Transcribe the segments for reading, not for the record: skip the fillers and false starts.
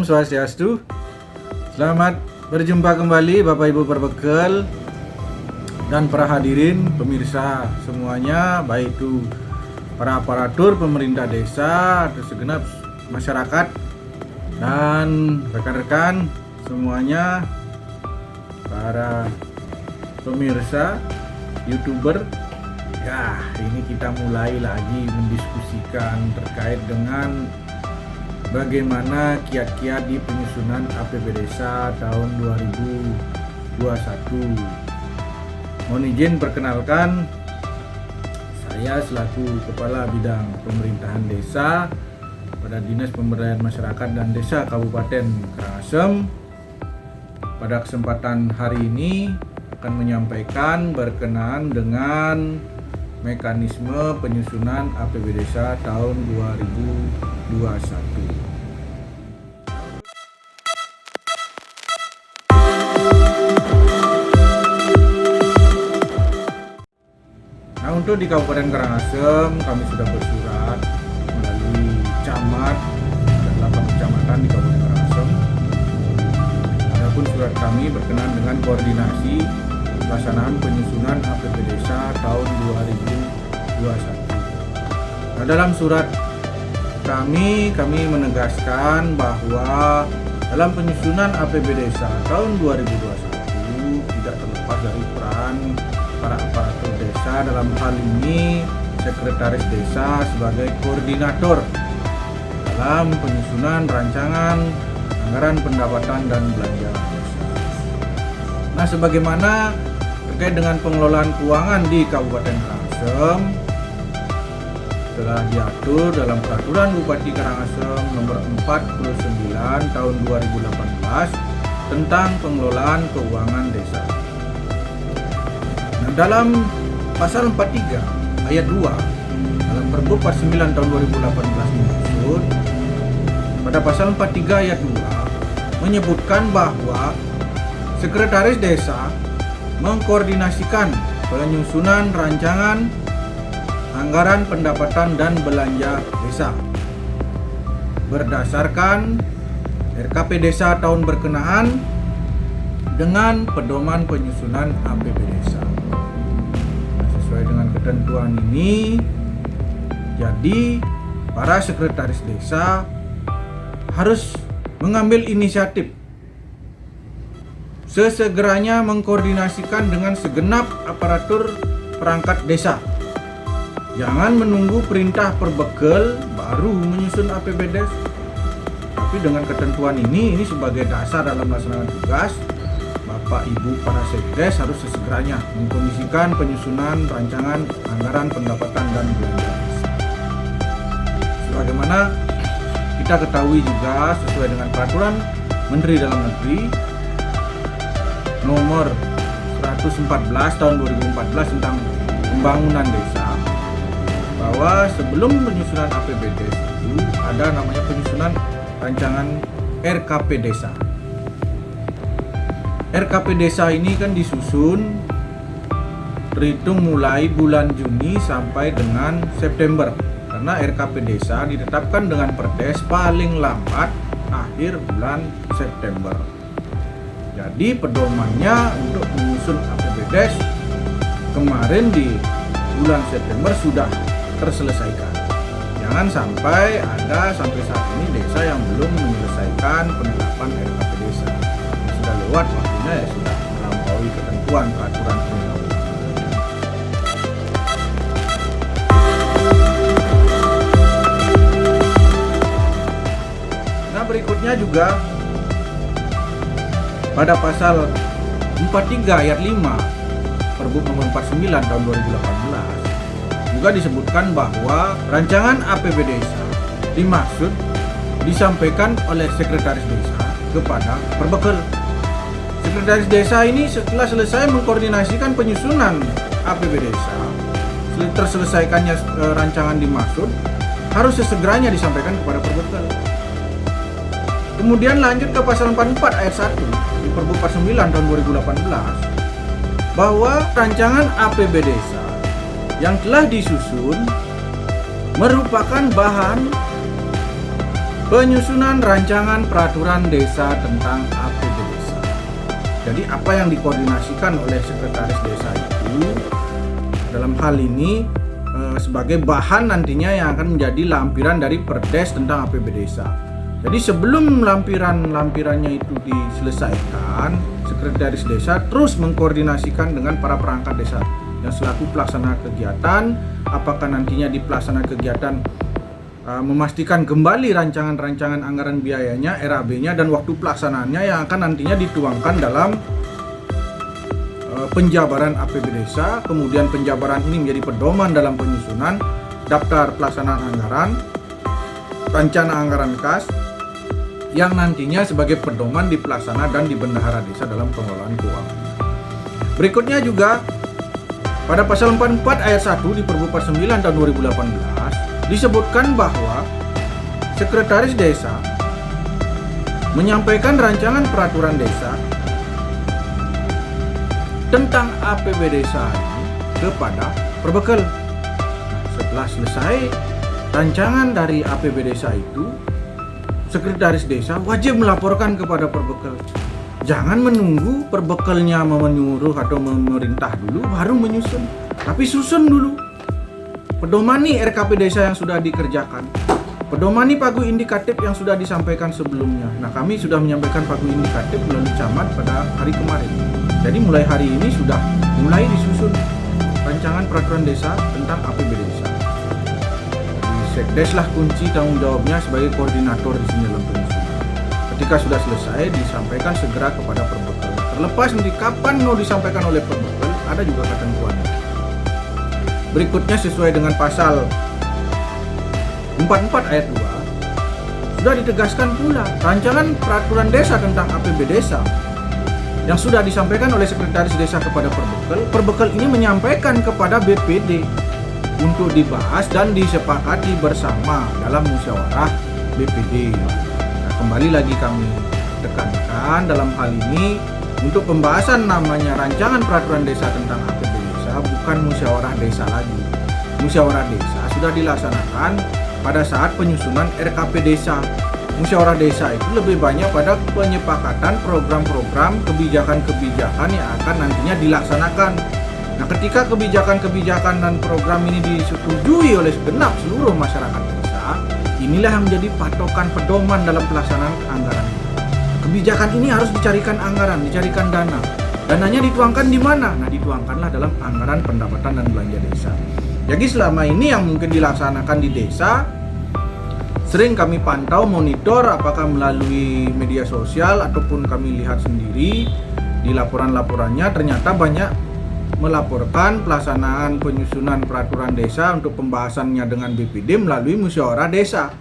Om Swastiastu. Selamat berjumpa kembali Bapak Ibu Perbekal dan para hadirin pemirsa semuanya, baik itu para aparatur pemerintah desa atau segenap masyarakat dan rekan-rekan semuanya, para pemirsa YouTuber. Ya, ini kita mulai lagi mendiskusikan terkait dengan bagaimana kiat-kiat di penyusunan APB Desa tahun 2021. Mohon izin perkenalkan, saya selaku Kepala Bidang Pemerintahan Desa pada Dinas Pemberdayaan Masyarakat dan Desa Kabupaten Karangasem. Pada kesempatan hari ini akan menyampaikan berkenaan dengan mekanisme penyusunan APB Desa tahun 2021. Nah, untuk di Kabupaten Karangasem kami sudah bersurat melalui camat dan 8 kecamatan di Kabupaten Karangasem. Adapun surat kami berkenaan dengan koordinasi pelaksanaan penyusunan APB Desa tahun 2021. Nah, dalam surat kami menegaskan bahwa dalam penyusunan APB Desa tahun 2021 tidak terlepas dari peran para aparatur desa, dalam hal ini Sekretaris Desa sebagai koordinator dalam penyusunan rancangan anggaran pendapatan dan belanja desa. Nah, sebagaimana terkait dengan pengelolaan keuangan di Kabupaten Karangasem telah diatur dalam Peraturan Bupati Karangasem nomor 49 tahun 2018 tentang pengelolaan keuangan desa. Nah, dalam pasal 43 ayat 2 dalam Pergub 49 tahun 2018 menyebut, pada pasal 43 ayat 2 menyebutkan bahwa Sekretaris Desa mengkoordinasikan penyusunan rancangan anggaran pendapatan dan belanja desa berdasarkan RKP Desa tahun berkenaan dengan pedoman penyusunan APB Desa. Sesuai dengan ketentuan ini, jadi para sekretaris desa harus mengambil inisiatif sesegeranya mengkoordinasikan dengan segenap aparatur perangkat desa. Jangan menunggu perintah perbekal baru menyusun APB Desa. Tapi dengan ketentuan ini sebagai dasar dalam melaksanakan tugas, Bapak Ibu para sekdes harus sesegeranya mengkondisikan penyusunan rancangan anggaran pendapatan dan belanja desa. Sebagaimana kita ketahui juga, sesuai dengan peraturan Menteri Dalam Negeri nomor 114 tahun 2014 tentang pembangunan desa, bahwa sebelum penyusunan APB Desa itu ada namanya penyusunan rancangan RKP Desa. RKP Desa ini kan disusun terhitung mulai bulan Juni sampai dengan September, karena RKP Desa ditetapkan dengan Perdes paling lambat akhir bulan September. Jadi pedomannya untuk menyusun APB Desa kemarin di bulan September sudah terselesaikan. Jangan sampai ada sampai saat ini desa yang belum menyelesaikan penetapan RKP Desa. Sudah lewat waktunya, ya sudah melampaui ketentuan peraturan perundang-undangan. Nah, berikutnya juga pada pasal 43 ayat 5 Pergub nomor 49 tahun 2018 juga disebutkan bahwa rancangan APB Desa dimaksud disampaikan oleh Sekretaris Desa kepada perbekal. Sekretaris Desa ini setelah selesai mengkoordinasikan penyusunan APB Desa, terselesaikannya rancangan dimaksud, harus sesegeranya disampaikan kepada perbekal. Kemudian lanjut ke pasal 44 ayat 1 di Pergub 49 tahun 2018 bahwa rancangan APB Desa yang telah disusun merupakan bahan penyusunan rancangan peraturan desa tentang APB desa. Jadi apa yang dikoordinasikan oleh sekretaris desa itu dalam hal ini sebagai bahan nantinya yang akan menjadi lampiran dari Perdes tentang APB desa. Jadi sebelum lampirannya itu diselesaikan, sekretaris desa terus mengkoordinasikan dengan para perangkat desa yang selaku pelaksana kegiatan, apakah nantinya di pelaksana kegiatan memastikan kembali rancangan-rancangan anggaran biayanya, RAB-nya, dan waktu pelaksanaannya yang akan nantinya dituangkan dalam penjabaran APB desa. Kemudian penjabaran ini menjadi pedoman dalam penyusunan daftar pelaksanaan anggaran, rencana anggaran kas, yang nantinya sebagai pedoman di pelaksana dan di bendahara desa dalam pengelolaan keuangan. Berikutnya juga pada pasal 44 ayat 1 di Perbup 9 tahun 2018 disebutkan bahwa sekretaris desa menyampaikan rancangan peraturan desa tentang APB desa ini kepada Perbekel. Setelah selesai rancangan dari APB desa itu, sekretaris desa wajib melaporkan kepada Perbekel. Jangan menunggu Perbekelnya menyuruh atau memerintah dulu baru menyusun, tapi susun dulu. Pedomani RKP desa yang sudah dikerjakan, pedomani pagu indikatif yang sudah disampaikan sebelumnya. Nah, kami sudah menyampaikan pagu indikatif melalui camat pada hari kemarin. Jadi mulai hari ini sudah mulai disusun rancangan peraturan desa tentang APB desa. Jadi Sekdes lah kunci tanggung jawabnya sebagai koordinator di sini dalam penyusunan. Ketika sudah selesai disampaikan segera kepada Perbekel. Terlepas nanti kapan mau disampaikan oleh Perbekel, ada juga ketentuannya. Berikutnya sesuai dengan pasal 44 ayat 2 sudah ditegaskan pula rancangan peraturan desa tentang APB desa yang sudah disampaikan oleh sekretaris desa kepada Perbekel. Perbekel ini menyampaikan kepada BPD untuk dibahas dan disepakati bersama dalam musyawarah BPD. Nah, kembali lagi kami tekankan dalam hal ini untuk pembahasan namanya rancangan peraturan desa tentang APB bukan musyawarah desa lagi. Musyawarah desa sudah dilaksanakan pada saat penyusunan RKP desa. Musyawarah desa itu lebih banyak pada penyepakatan program-program, kebijakan-kebijakan yang akan nantinya dilaksanakan. Nah, ketika kebijakan-kebijakan dan program ini disetujui oleh segenap seluruh masyarakat desa, inilah yang menjadi patokan pedoman dalam pelaksanaan anggaran. Kebijakan ini harus dicarikan anggaran, dicarikan dana. Dananya dituangkan di mana? Nah, dituangkanlah dalam anggaran pendapatan dan belanja desa. Jadi selama ini yang mungkin dilaksanakan di desa, sering kami pantau, monitor apakah melalui media sosial ataupun kami lihat sendiri di laporan-laporannya, ternyata banyak melaporkan pelaksanaan penyusunan peraturan desa untuk pembahasannya dengan BPD melalui musyawarah desa.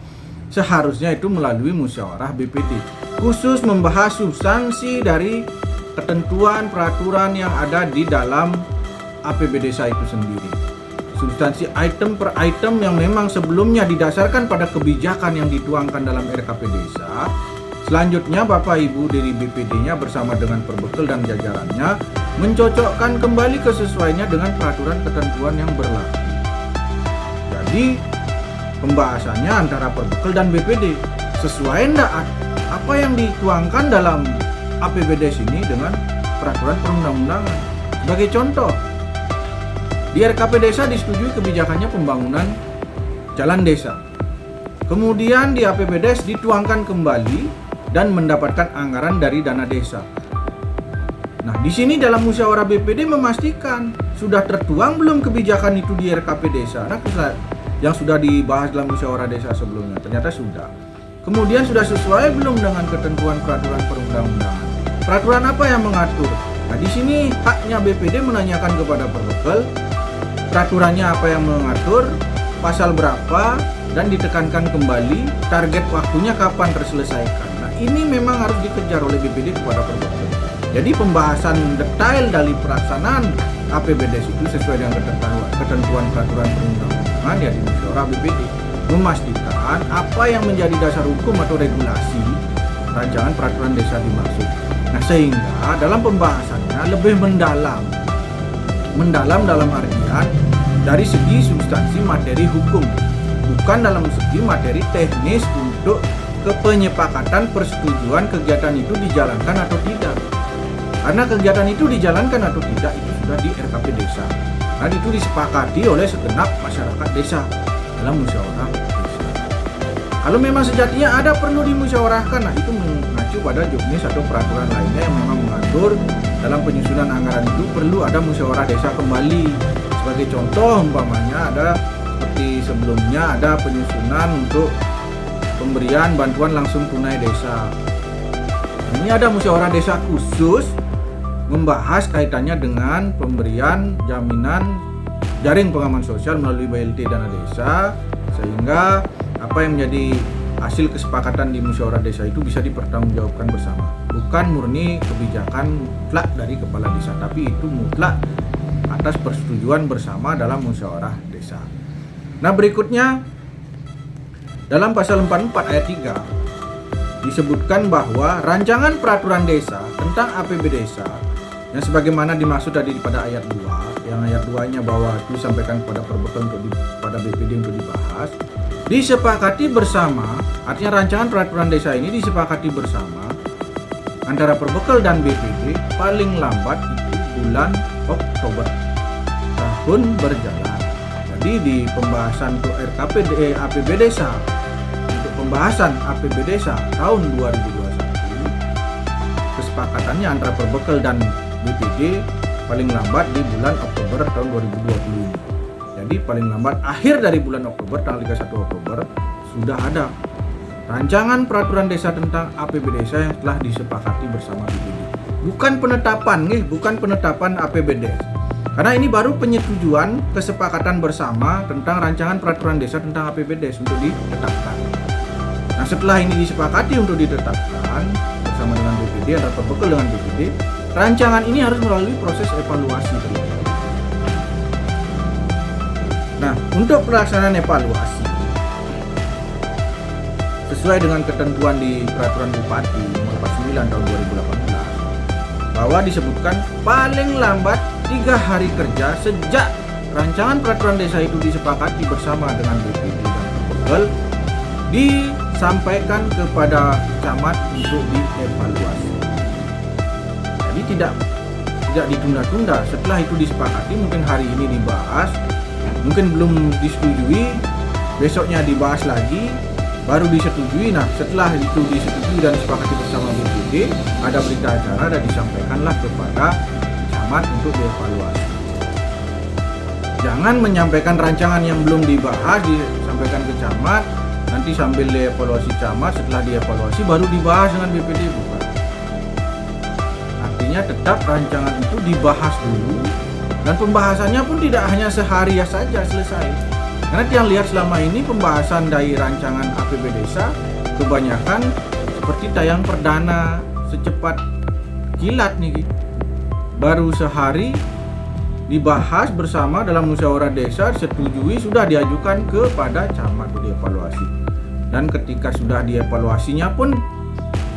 Seharusnya itu melalui musyawarah BPD, khusus membahas substansi dari ketentuan peraturan yang ada di dalam APB desa itu sendiri. Substansi item per item yang memang sebelumnya didasarkan pada kebijakan yang dituangkan dalam RKP desa. Selanjutnya Bapak Ibu dari BPD-nya bersama dengan Perbekel dan jajarannya mencocokkan kembali kesesuaiannya dengan peraturan ketentuan yang berlaku. Jadi pembahasannya antara Perbekel dan BPD sesuai enggak apa yang dituangkan dalam APB desa ini dengan peraturan perundang-undangan. Sebagai contoh, di RKP desa disetujui kebijakannya pembangunan jalan desa. Kemudian di APB desa dituangkan kembali dan mendapatkan anggaran dari dana desa. Nah, di sini dalam musyawarah BPD memastikan sudah tertuang belum kebijakan itu di RKP desa. Nah, yang sudah dibahas dalam musyawarah desa sebelumnya, ternyata sudah. Kemudian sudah sesuai belum dengan ketentuan peraturan perundang-undangan. Peraturan apa yang mengatur? Nah, di sini haknya BPD menanyakan kepada Perbekel, peraturannya apa yang mengatur, pasal berapa, dan ditekankan kembali target waktunya kapan terselesaikan. Nah, ini memang harus dikejar oleh BPD kepada Perbekel. Jadi pembahasan detail dari pelaksanaan APB desa itu sesuai dengan ketentuan peraturan perundang-undangan ya di musyawarah BPD, memastikan apa yang menjadi dasar hukum atau regulasi rancangan peraturan desa dimaksud. Nah, sehingga dalam pembahasannya lebih mendalam dalam artian dari segi substansi materi hukum, bukan dalam segi materi teknis untuk kepenyepakatan persetujuan kegiatan itu dijalankan atau tidak. Karena kegiatan itu dijalankan atau tidak itu sudah di RKP desa. Dan itu disepakati oleh segenap masyarakat desa dalam musyawarah desa. Kalau memang sejatinya ada perlu dimusyawarahkan, nah itu mengacu pada juknis atau peraturan lainnya yang memang mengatur dalam penyusunan anggaran itu perlu ada musyawarah desa kembali. Sebagai contoh umpamanya ada seperti sebelumnya ada penyusunan untuk pemberian bantuan langsung tunai desa. Ini ada musyawarah desa khusus membahas kaitannya dengan pemberian jaminan jaring pengaman sosial melalui BLT dana desa, sehingga apa yang menjadi hasil kesepakatan di musyawarah desa itu bisa dipertanggungjawabkan bersama. Bukan murni kebijakan mutlak dari kepala desa, tapi itu mutlak atas persetujuan bersama dalam musyawarah desa. Nah, berikutnya dalam pasal 44 ayat 3 disebutkan bahwa rancangan peraturan desa tentang APB desa yang sebagaimana dimaksud tadi pada ayat 2, yang ayat 2-nya bahwa itu disampaikan kepada perbekal pada BPD untuk dibahas, disepakati bersama. Artinya rancangan peraturan desa ini disepakati bersama antara perbekal dan BPD paling lambat itu bulan Oktober tahun berjalan. Jadi di pembahasan untuk APB desa, untuk pembahasan APB desa tahun 2021, kesepakatannya antara perbekal dan BPD paling lambat di bulan Oktober tahun 2020. Jadi paling lambat akhir dari bulan Oktober, tanggal 31 Oktober sudah ada rancangan peraturan desa tentang APB desa yang telah disepakati bersama BPD. Bukan penetapan APBD. Karena ini baru penyetujuan kesepakatan bersama tentang rancangan peraturan desa tentang APBD untuk ditetapkan. Nah, setelah ini disepakati untuk ditetapkan bersama dengan BPD atau perbekal dengan BPD, rancangan ini harus melalui proses evaluasi. Nah, untuk pelaksanaan evaluasi sesuai dengan ketentuan di Peraturan Bupati Nomor 49 tahun 2018 bahwa disebutkan paling lambat 3 hari kerja sejak rancangan peraturan desa itu disepakati bersama dengan BPD dan perbekal disampaikan kepada camat untuk dievaluasi. Jadi tidak ditunda-tunda. Setelah itu disepakati, mungkin hari ini dibahas, mungkin belum disetujui, besoknya dibahas lagi, baru disetujui. Nah, setelah itu disetujui dan disepakati bersama BPD, ada berita acara dan disampaikanlah kepada camat untuk dievaluasi. Jangan menyampaikan rancangan yang belum dibahas disampaikan ke camat, nanti sambil dievaluasi camat, setelah dievaluasi baru dibahas dengan BPD. Bukan. Artinya tetap rancangan itu dibahas dulu, dan pembahasannya pun tidak hanya sehari saja selesai. Karena yang lihat selama ini pembahasan dari rancangan APB desa kebanyakan seperti tayang perdana, secepat kilat nih. Baru sehari dibahas bersama dalam musyawarah desa, setujui, sudah diajukan kepada camat untuk dievaluasi. Dan ketika sudah dievaluasinya pun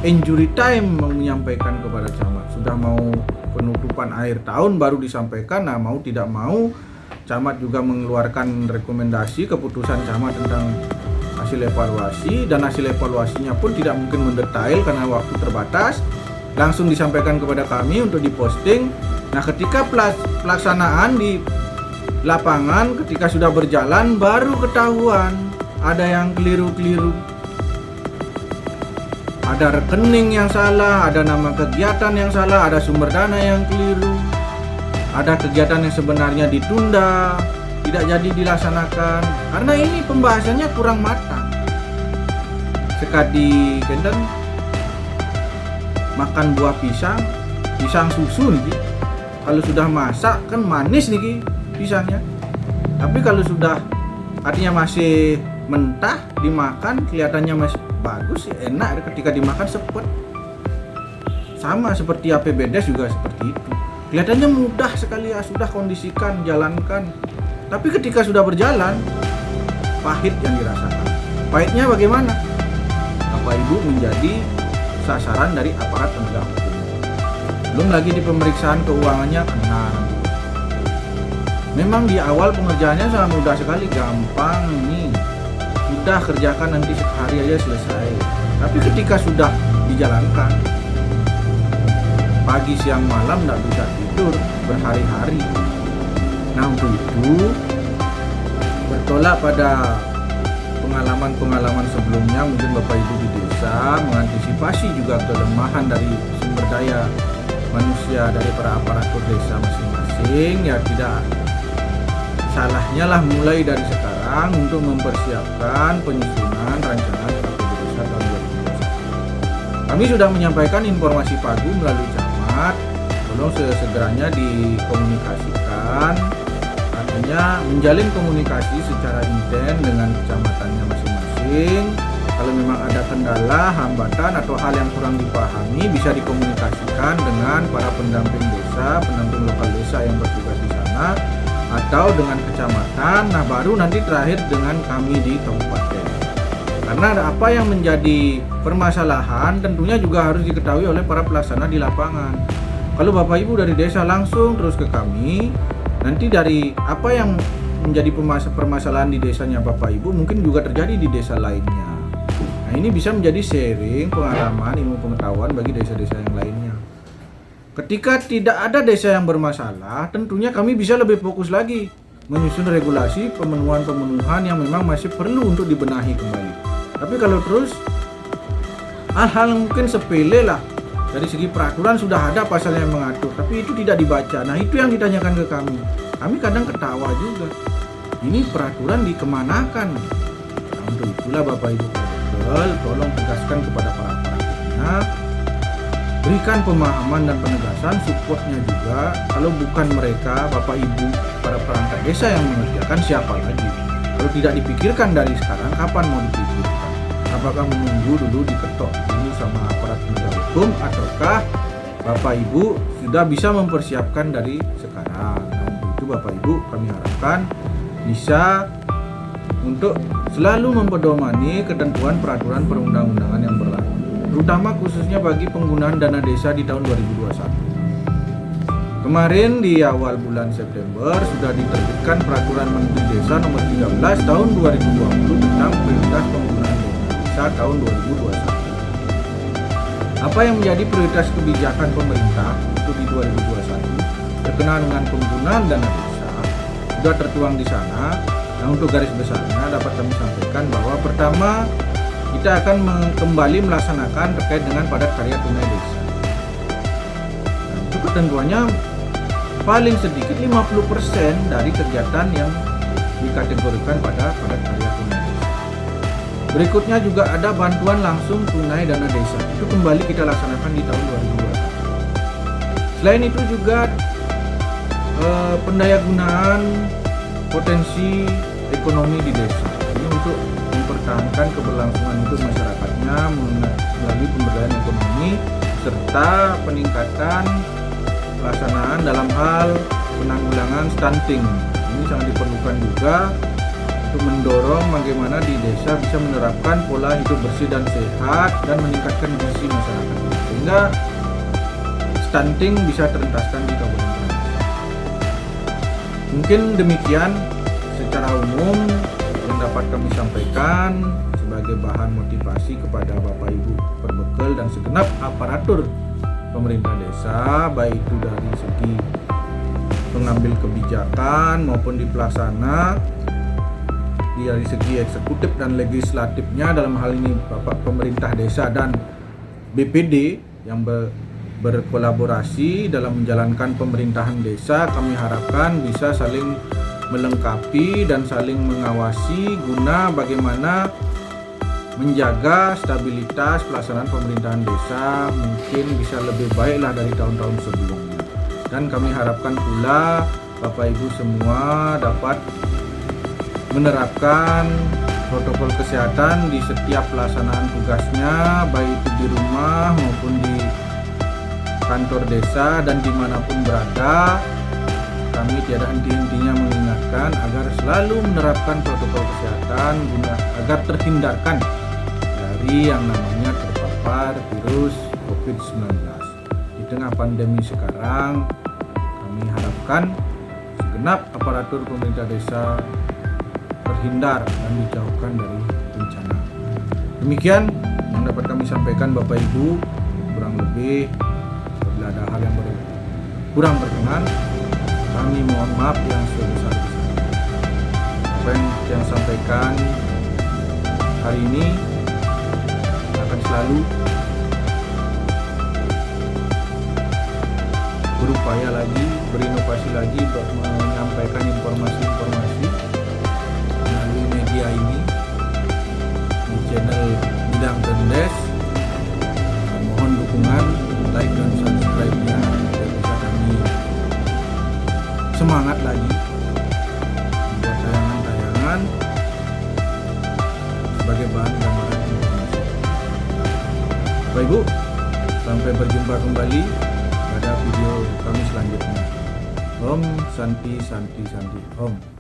injury time mau menyampaikan kepada camat. Sudah mau penutupan akhir tahun baru disampaikan. Nah, mau tidak mau camat juga mengeluarkan rekomendasi keputusan camat tentang hasil evaluasi, dan hasil evaluasinya pun tidak mungkin mendetail karena waktu terbatas. Langsung disampaikan kepada kami untuk diposting. Nah, ketika pelaksanaan di lapangan, ketika sudah berjalan baru ketahuan ada yang keliru-keliru. Ada rekening yang salah, ada nama kegiatan yang salah, ada sumber dana yang keliru. Ada kegiatan yang sebenarnya ditunda, tidak jadi dilaksanakan karena ini pembahasannya kurang matang. Sekali kenten makan buah pisang susu nih. Kalau sudah masak kan manis nih pisangnya. Tapi kalau sudah artinya masih mentah dimakan kelihatannya masih bagus sih, enak ketika dimakan sepet. Sama seperti APBD juga seperti itu. Kelihatannya mudah sekali ya, sudah kondisikan, jalankan. Tapi ketika sudah berjalan, pahit yang dirasakan. Pahitnya bagaimana? Bapak Ibu menjadi sasaran dari aparat penegak hukum. Belum lagi di pemeriksaan keuangannya kena. Memang di awal pengerjaannya sangat mudah sekali, gampang nih. Sudah kerjakan nanti sehari aja selesai. Tapi ketika sudah dijalankan, pagi siang malam tidak bisa tidur berhari-hari. Nah, untuk itu bertolak pada pengalaman-pengalaman sebelumnya, mungkin Bapak Ibu di desa mengantisipasi juga kelemahan dari sumber daya manusia dari para aparatur desa masing-masing, ya tidak salahnya lah mulai dari sekarang untuk mempersiapkan penyusunan rancangan strategi desa tahun 2021. Kami sudah menyampaikan informasi Pagu melalui camat, tolong segeranya dikomunikasikan, artinya menjalin komunikasi secara intens dengan kecamatannya masing-masing. Kalau memang ada kendala, hambatan atau hal yang kurang dipahami, bisa dikomunikasikan dengan para pendamping desa, pendamping lokal desa yang bertugas di sana, atau dengan kecamatan. Nah, baru nanti terakhir dengan kami di kabupaten. Karena apa yang menjadi permasalahan tentunya juga harus diketahui oleh para pelaksana di lapangan. Kalau Bapak Ibu dari desa langsung terus ke kami, nanti dari apa yang menjadi permasalahan di desanya Bapak Ibu mungkin juga terjadi di desa lainnya. Nah, ini bisa menjadi sharing pengalaman, ilmu pengetahuan bagi desa-desa yang lainnya. Ketika tidak ada desa yang bermasalah, tentunya kami bisa lebih fokus lagi menyusun regulasi pemenuhan yang memang masih perlu untuk dibenahi kembali. Tapi kalau terus hal-hal mungkin sepele lah, dari segi peraturan sudah ada pasal yang mengatur, tapi itu tidak dibaca. Nah, itu yang ditanyakan ke kami. Kami kadang ketawa juga. Ini peraturan dikemanakan? Nah, untuk itulah Bapak Ibu tolong tegaskan kepada para aparaturnya, berikan pemahaman dan penegasan, supportnya juga. Kalau bukan mereka, Bapak Ibu, para perangkat desa yang mengerjakan, siapa lagi? Kalau tidak dipikirkan dari sekarang, kapan mau dipikirkan? Apakah menunggu dulu diketok dulu sama aparat penegak hukum, ataukah Bapak Ibu sudah bisa mempersiapkan dari sekarang? Nah, untuk itu Bapak Ibu kami harapkan bisa untuk selalu mempedomani ketentuan peraturan perundang-undangan yang berlaku, terutama khususnya bagi penggunaan dana desa di tahun 2021. Kemarin di awal bulan September sudah diterbitkan peraturan Menteri Desa nomor 13 tahun 2020 tentang prioritas penggunaan dana desa tahun 2021. Apa yang menjadi prioritas kebijakan pemerintah untuk di 2021 berkenaan dengan penggunaan dana desa sudah tertuang di sana. Nah, untuk garis besarnya dapat kami sampaikan bahwa pertama, kita akan kembali melaksanakan terkait dengan padat karya tunai desa. Nah, itu ketentuannya paling sedikit 50% dari kegiatan yang dikategorikan pada padat karya tunai desa. Berikutnya juga ada bantuan langsung tunai dana desa. Itu kembali kita laksanakan di tahun 2021. Selain itu juga pendayagunaan potensi ekonomi di desa. Ini untuk mempertahankan keberlangsungan hidup masyarakatnya melalui pemberdayaan ekonomi serta peningkatan pelaksanaan dalam hal penanggulangan stunting. Ini sangat diperlukan juga untuk mendorong bagaimana di desa bisa menerapkan pola hidup bersih dan sehat dan meningkatkan gizi masyarakat, sehingga stunting bisa terentaskan di kabupaten. Mungkin demikian secara umum yang dapat kami sampaikan sebagai bahan motivasi kepada Bapak Ibu perbekal dan segenap aparatur pemerintah desa, baik itu dari segi pengambil kebijakan maupun di pelaksana, dari segi eksekutif dan legislatifnya, dalam hal ini Bapak pemerintah desa dan BPD yang berkolaborasi dalam menjalankan pemerintahan desa. Kami harapkan bisa saling melengkapi dan saling mengawasi guna bagaimana menjaga stabilitas pelaksanaan pemerintahan desa mungkin bisa lebih baiklah dari tahun-tahun sebelumnya. Dan kami harapkan pula Bapak Ibu semua dapat menerapkan protokol kesehatan di setiap pelaksanaan tugasnya, baik itu di rumah maupun di kantor desa dan dimanapun berada. Kami tiada henti-hentinya mengingatkan agar selalu menerapkan protokol kesehatan guna agar terhindarkan dari yang namanya terpapar virus COVID-19. Di tengah pandemi sekarang, kami harapkan segenap aparatur pemerintah desa terhindar dan dijauhkan dari bencana. Demikian yang yang dapat kami sampaikan Bapak Ibu. Kurang lebih apabila ada hal yang kurang berkenan, kami mohon maaf yang sebesar-besarnya. Apa yang sampaikan hari ini akan selalu berupaya lagi, berinovasi lagi untuk menyampaikan informasi-informasi melalui media ini di channel Bidang Pendes. Mohon dukungan, like dan subscribe-nya agar bisa kami semangat lagi membuat tayangan-tayangan sebagai bahan gambaran informasi. Bapak Ibu, sampai berjumpa kembali pada video kami selanjutnya. Om Santi Santi Santi Om.